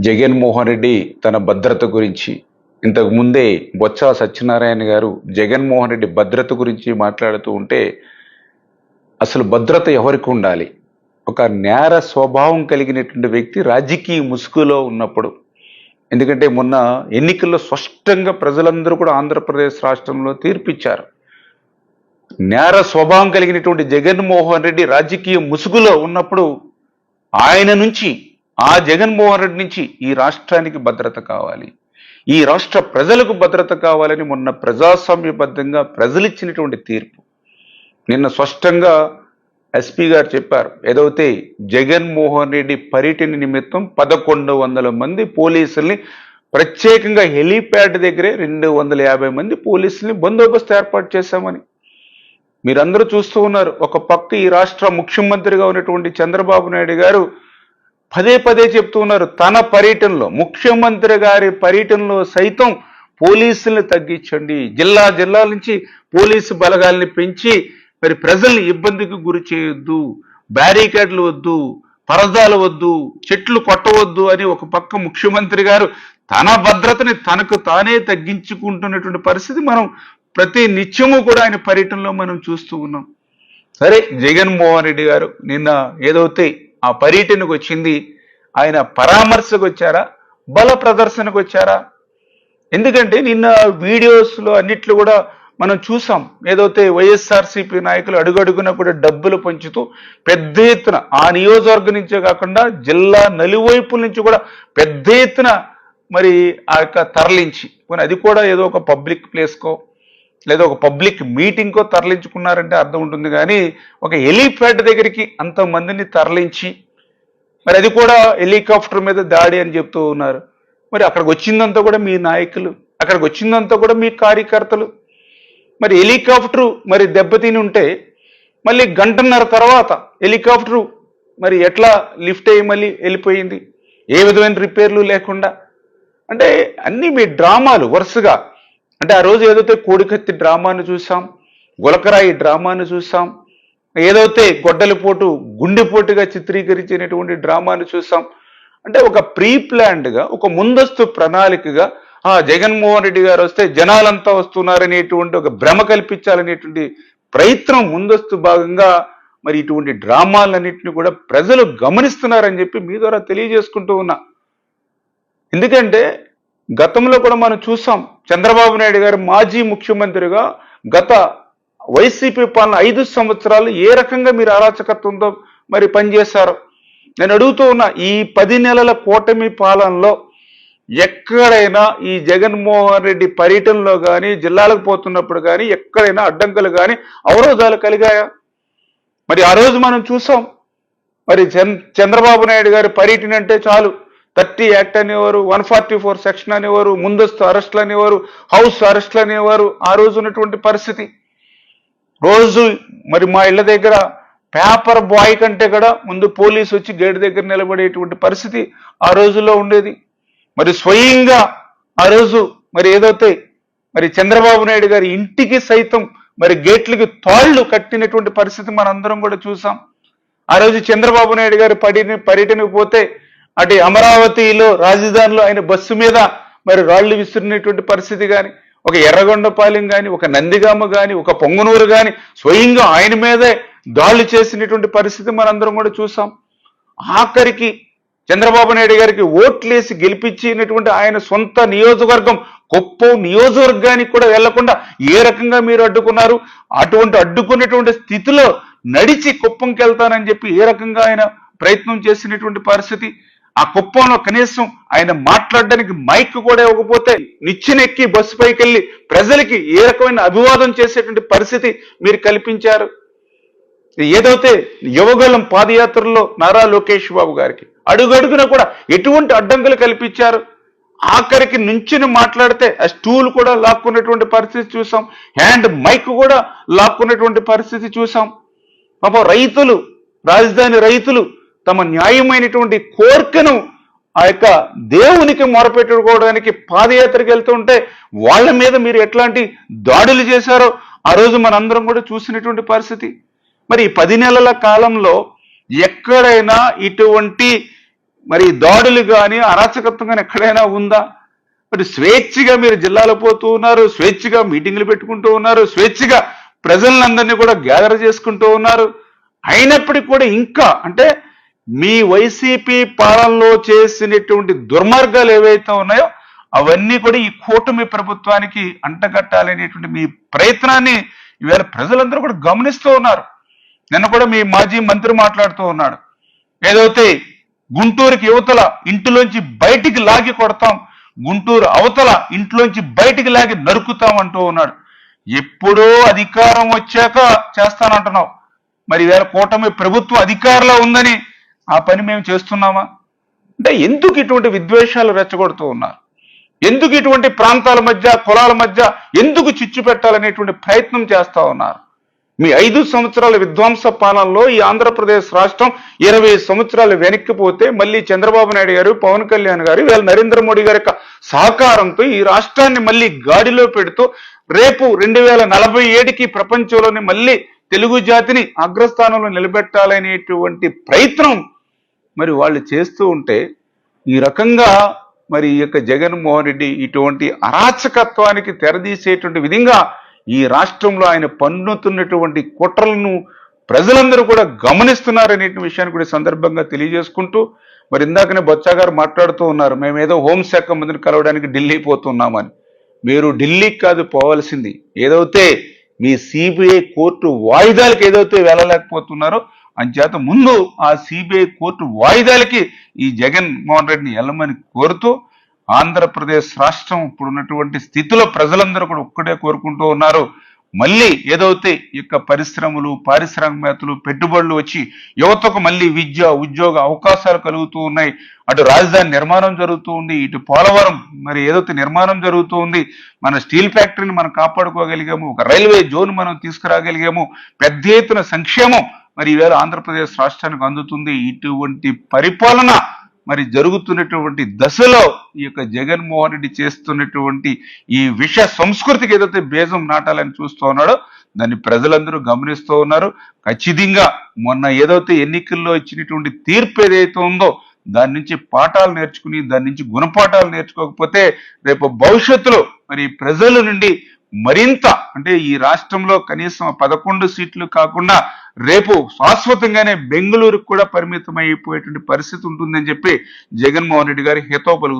జగన్మోహన్ రెడ్డి తన భద్రత గురించి ఇంతకు ముందే బొత్స సత్యనారాయణ గారు జగన్మోహన్ రెడ్డి భద్రత గురించి మాట్లాడుతూ ఉంటే అసలు భద్రత ఎవరికి ఉండాలి? ఒక నేర స్వభావం కలిగినటువంటి వ్యక్తి రాజకీయ ముసుగులో ఉన్నప్పుడు, ఎందుకంటే మొన్న ఎన్నికల్లో స్పష్టంగా ప్రజలందరూ కూడా ఆంధ్రప్రదేశ్ రాష్ట్రంలో తీర్పిచ్చారు. నేర స్వభావం కలిగినటువంటి జగన్మోహన్ రెడ్డి రాజకీయ ముసుగులో ఉన్నప్పుడు ఆయన నుంచి, ఆ జగన్మోహన్ రెడ్డి నుంచి ఈ రాష్ట్రానికి భద్రత కావాలి, ఈ రాష్ట్ర ప్రజలకు భద్రత కావాలని మొన్న ప్రజాస్వామ్యబద్ధంగా ప్రజలు ఇచ్చినటువంటి తీర్పు. నిన్న స్పష్టంగా ఎస్పీ గారు చెప్పారు, ఏదైతే జగన్మోహన్ రెడ్డి పర్యటన నిమిత్తం 1100 మంది పోలీసుల్ని ప్రత్యేకంగా హెలీప్యాడ్ దగ్గరే 250 మంది పోలీసుల్ని బందోబస్తు ఏర్పాటు చేశామని మీరందరూ చూస్తూ ఉన్నారు. ఒక పక్క ఈ రాష్ట్ర ముఖ్యమంత్రిగా ఉన్నటువంటి చంద్రబాబు నాయుడు గారు పదే పదే చెప్తూ ఉన్నారు, తన పర్యటనలో, ముఖ్యమంత్రి గారి పర్యటనలో సైతం పోలీసుల్ని తగ్గించండి, జిల్లాల నుంచి పోలీసు బలగాల్ని పెంచి మరి ప్రజల్ని ఇబ్బందికి గురి చేయొద్దు, బ్యారికేడ్లు వద్దు, పరదాలు వద్దు, చెట్లు కొట్టవద్దు అని ఒక పక్క ముఖ్యమంత్రి గారు తన భద్రతని తనకు తానే తగ్గించుకుంటున్నటువంటి పరిస్థితి మనం ప్రతి నిత్యము కూడా ఆయన పర్యటనలో మనం చూస్తూ ఉన్నాం. సరే, జగన్మోహన్ రెడ్డి గారు నిన్న ఏదైతే ఆ పర్యటనకు వచ్చింది, ఆయన పరామర్శకు వచ్చారా, బల ప్రదర్శనకు వచ్చారా? ఎందుకంటే నిన్న వీడియోస్లో అన్నిట్లో కూడా మనం చూసాం, ఏదైతే వైఎస్ఆర్సీపీ నాయకులు అడుగడుగున కూడా డబ్బులు పంచుతూ పెద్ద ఎత్తున ఆ నియోజకవర్గం నుంచే కాకుండా జిల్లా నలువైపుల నుంచి కూడా పెద్ద ఎత్తున మరి ఆ యొక్క తరలించి, అది కూడా ఏదో ఒక పబ్లిక్ ప్లేస్కో లేదా ఒక పబ్లిక్ మీటింగ్కో తరలించుకున్నారంటే అర్థం ఉంటుంది, కానీ ఒక హెలీప్యాడ్ దగ్గరికి అంతమందిని తరలించి మరి అది కూడా హెలికాప్టర్ మీద దాడి అని చెప్తూ ఉన్నారు. మరి అక్కడికి వచ్చిందంతా కూడా మీ నాయకులు, అక్కడికి వచ్చిందంతా కూడా మీ కార్యకర్తలు. మరి హెలికాప్టరు మరి దెబ్బతిని ఉంటే మళ్ళీ గంటన్నర తర్వాత హెలికాప్టరు మరి ఎట్లా లిఫ్ట్ అయ్యి మళ్ళీ వెళ్ళిపోయింది, ఏ విధమైన రిపేర్లు లేకుండా? అంటే అన్నీ మీ డ్రామాలు వరుసగా. అంటే ఆ రోజు ఏదైతే కోడికత్తి డ్రామాను చూసాం, గులకరాయి డ్రామాను చూసాం, ఏదైతే గొడ్డలిపోటు గుండెపోటుగా చిత్రీకరించినటువంటి డ్రామాను చూసాం. అంటే ఒక ప్రీ ప్లాన్డ్గా, ఒక ముందస్తు ప్రణాళికగా జగన్మోహన్ రెడ్డి గారు వస్తే జనాలంతా వస్తున్నారనేటువంటి ఒక భ్రమ కల్పించాలనేటువంటి ప్రయత్నం ముందస్తు భాగంగా మరి ఇటువంటి డ్రామాలన్నింటినీ కూడా ప్రజలు గమనిస్తున్నారని చెప్పి మీ ద్వారా తెలియజేసుకుంటూ ఉన్నా. ఎందుకంటే గతంలో కూడా మనం చూసాం, చంద్రబాబు నాయుడు గారు మాజీ ముఖ్యమంత్రిగా గత వైసీపీ పాలన 5 సంవత్సరాలు ఏ రకంగా మీరు అరాచకత్వంతో మరి పనిచేశారు నేను అడుగుతూ ఉన్నా. ఈ 10 నెలల కూటమి పాలనలో ఎక్కడైనా ఈ జగన్మోహన్ రెడ్డి పర్యటనలో కానీ, జిల్లాలకు పోతున్నప్పుడు కానీ ఎక్కడైనా అడ్డంకులు కానీ అవరోధాలు కలిగాయా? మరి ఆ రోజు మనం చూసాం, మరి చంద్రబాబు నాయుడు గారి పర్యటన అంటే చాలు 30 యాక్ట్ అనేవారు, 144 సెక్షన్ అనేవారు, ముందస్తు అరెస్టులు అనేవారు, హౌస్ అరెస్టులు అనేవారు. ఆ రోజు ఉన్నటువంటి పరిస్థితి. రోజు మరి మా ఇళ్ల దగ్గర పేపర్ బాయ్ కంటే కూడా ముందు పోలీసు వచ్చి గేట్ దగ్గర నిలబడేటువంటి పరిస్థితి ఆ రోజుల్లో ఉండేది. మరి స్వయంగా ఆ రోజు మరి ఏదైతే మరి చంద్రబాబు నాయుడు గారి ఇంటికి సైతం మరి గేట్లకి తాళ్లు కట్టినటువంటి పరిస్థితి మనందరం కూడా చూసాం. ఆ రోజు చంద్రబాబు నాయుడు గారు పర్యటనకు పోతే అటు అమరావతిలో రాజధానిలో ఆయన బస్సు మీద మరి రాళ్లు విసిరినటువంటి పరిస్థితి కానీ, ఒక ఎర్రగొండపాలెం కానీ, ఒక నందిగామ కానీ, ఒక పొంగనూరు కానీ స్వయంగా ఆయన మీదే దాడులు చేసినటువంటి పరిస్థితి మనందరం కూడా చూసాం. ఆఖరికి చంద్రబాబు నాయుడు గారికి ఓట్లేసి గెలిపించినటువంటి ఆయన సొంత నియోజకవర్గం కుప్పం నియోజకవర్గానికి కూడా వెళ్లకుండా ఏ రకంగా మీరు అడ్డుకున్నారు? అటువంటి అడ్డుకున్నటువంటి స్థితిలో నడిచి కుప్పంకి వెళ్తానని చెప్పి ఏ రకంగా ఆయన ప్రయత్నం చేసినటువంటి పరిస్థితి. ఆ కుప్పంలో కనీసం ఆయన మాట్లాడడానికి మైక్ కూడా ఇవ్వకపోతే నిచ్చెనెక్కి బస్సు పైకి వెళ్ళి ప్రజలకి ఏ రకమైన అభివాదం చేసేటువంటి పరిస్థితి మీరు కల్పించారు. ఏదైతే యువగలం పాదయాత్రలో నారా లోకేష్ బాబు గారికి అడుగడుగున కూడా ఎటువంటి అడ్డంకులు కల్పించారు? ఆఖరికి నుంచుని మాట్లాడితే ఆ స్టూల్ కూడా లాక్కున్నటువంటి పరిస్థితి చూసాం, హ్యాండ్ మైక్ కూడా లాక్కున్నటువంటి పరిస్థితి చూసాం. పాపం రైతులు, రాజధాని రైతులు తమ న్యాయమైనటువంటి కోరికను ఆ యొక్క దేవునికి మొరపెట్టుకోవడానికి పాదయాత్రకు వెళ్తుంటే వాళ్ళ మీద మీరు ఎట్లాంటి దాడులు చేశారో ఆ రోజు మనందరం కూడా చూసినటువంటి పరిస్థితి. మరి 10 నెలల కాలంలో ఎక్కడైనా ఇటువంటి మరి దాడులు కానీ అరాచకత్వం కానీ ఎక్కడైనా ఉందా? మరి స్వేచ్ఛగా మీరు జిల్లాలో పోతూ ఉన్నారు, స్వేచ్ఛగా మీటింగ్లు పెట్టుకుంటూ ఉన్నారు, స్వేచ్ఛగా ప్రజలందరినీ కూడా గ్యాదర్ చేసుకుంటూ ఉన్నారు. అయినప్పటికీ కూడా ఇంకా అంటే మీ వైసీపీ పాలనలో చేసినటువంటి దుర్మార్గాలు ఏవైతే ఉన్నాయో అవన్నీ కూడా ఈ కూటమి ప్రభుత్వానికి అంటగట్టాలనేటువంటి మీ ప్రయత్నాన్ని ఈవేళ ప్రజలందరూ కూడా గమనిస్తూ ఉన్నారు. నిన్న కూడా మీ మాజీ మంత్రి మాట్లాడుతూ ఉన్నాడు, ఏదైతే గుంటూరుకి యువతల ఇంటిలోంచి బయటికి లాగి కొడతాం, గుంటూరు అవతల ఇంట్లోంచి బయటికి లాగి నరుకుతాం అంటూ ఉన్నాడు. ఎప్పుడో అధికారం వచ్చాక చేస్తానంటున్నావు. మరి వేళ కూటమి ప్రభుత్వం అధికారంలో ఉందని ఆ పని మేము చేస్తున్నామా? అంటే ఎందుకు ఇటువంటి విద్వేషాలు రెచ్చగొడుతూ ఉన్నారు? ఎందుకు ఇటువంటి ప్రాంతాల మధ్య కులాల మధ్య ఎందుకు చిచ్చు పెట్టాలనేటువంటి ప్రయత్నం చేస్తా ఉన్నారు? మీ 5 సంవత్సరాల విధ్వంస పాలనలో ఈ ఆంధ్రప్రదేశ్ రాష్ట్రం 20 సంవత్సరాలు వెనక్కిపోతే మళ్ళీ చంద్రబాబు నాయుడు గారు, పవన్ కళ్యాణ్ గారు, వీళ్ళ నరేంద్ర మోడీ గారి యొక్క సహకారంతో ఈ రాష్ట్రాన్ని మళ్ళీ గాడిలో పెడుతూ రేపు 2047కి ప్రపంచంలోని మళ్ళీ తెలుగు జాతిని అగ్రస్థానంలో నిలబెట్టాలనేటువంటి ప్రయత్నం మరి వాళ్ళు చేస్తూ ఉంటే ఈ రకంగా మరి ఈ యొక్క జగన్మోహన్ రెడ్డి ఇటువంటి అరాచకత్వానికి తెరదీసేటువంటి విధంగా ఈ రాష్ట్రంలో ఆయన పన్నుతున్నటువంటి కుట్రలను ప్రజలందరూ కూడా గమనిస్తున్నారనే విషయాన్ని కూడా సందర్భంగా తెలియజేసుకుంటూ, మరి ఇందాకనే బొత్స గారు మాట్లాడుతూ ఉన్నారు, మేమేదో హోంశాఖ మంత్రిని కలవడానికి ఢిల్లీ పోతున్నామని. మీరు ఢిల్లీకి కాదు పోవాల్సింది, ఏదైతే మీ సిబిఐ కోర్టు వాయిదాలకు ఏదైతే వెళ్ళలేకపోతున్నారో అంచేత ముందు ఆ సిబిఐ కోర్టు వాయిదాలకి ఈ జగన్మోహన్ రెడ్డిని వెళ్ళమని కోరుతూ, ఆంధ్రప్రదేశ్ రాష్ట్రం ఇప్పుడు ఉన్నటువంటి స్థితిలో ప్రజలందరూ కూడా ఒక్కడే కోరుకుంటూ ఉన్నారు, మళ్ళీ ఏదైతే ఇక పరిశ్రమలు, పారిశ్రామికవేత్తలు, పెట్టుబడులు వచ్చి యువతకు మళ్ళీ విద్య, ఉద్యోగ అవకాశాలు కలుగుతూ ఉన్నాయి. అటు రాజధాని నిర్మాణం జరుగుతూ ఉంది, ఇటు పోలవరం మరి ఏదైతే నిర్మాణం జరుగుతూ ఉంది, మన స్టీల్ ఫ్యాక్టరీని మనం కాపాడుకోగలిగాము, ఒక రైల్వే జోన్ మనం తీసుకురాగలిగాము, పెద్ద ఎత్తున సంక్షేమం మరి ఈవేళ ఆంధ్రప్రదేశ్ రాష్ట్రానికి అందుతుంది. ఇటువంటి పరిపాలన మరి జరుగుతున్నటువంటి దశలో ఈ యొక్క జగన్మోహన్ రెడ్డి చేస్తున్నటువంటి ఈ విష సంస్కృతికి ఏదైతే బీజం నాటాలని చూస్తూ ఉన్నాడో దాన్ని ప్రజలందరూ గమనిస్తూ ఉన్నారు. ఖచ్చితంగా మొన్న ఏదైతే ఎన్నికల్లో ఇచ్చినటువంటి తీర్పు ఏదైతే ఉందో దాని నుంచి పాఠాలు నేర్చుకుని దాని నుంచి గుణపాఠాలు నేర్చుకోకపోతే రేపు భవిష్యత్తులో మరి ప్రజల నుండి మరింత అంటే ఈ రాష్ట్రంలో కనీసం 11 సీట్లు కాకుండా రేపు శాశ్వతంగానే బెంగళూరుకు కూడా పరిమితం అయిపోయేటువంటి పరిస్థితి ఉంటుందని చెప్పి జగన్మోహన్ రెడ్డి గారి హితవు పలుకుతున్నారు.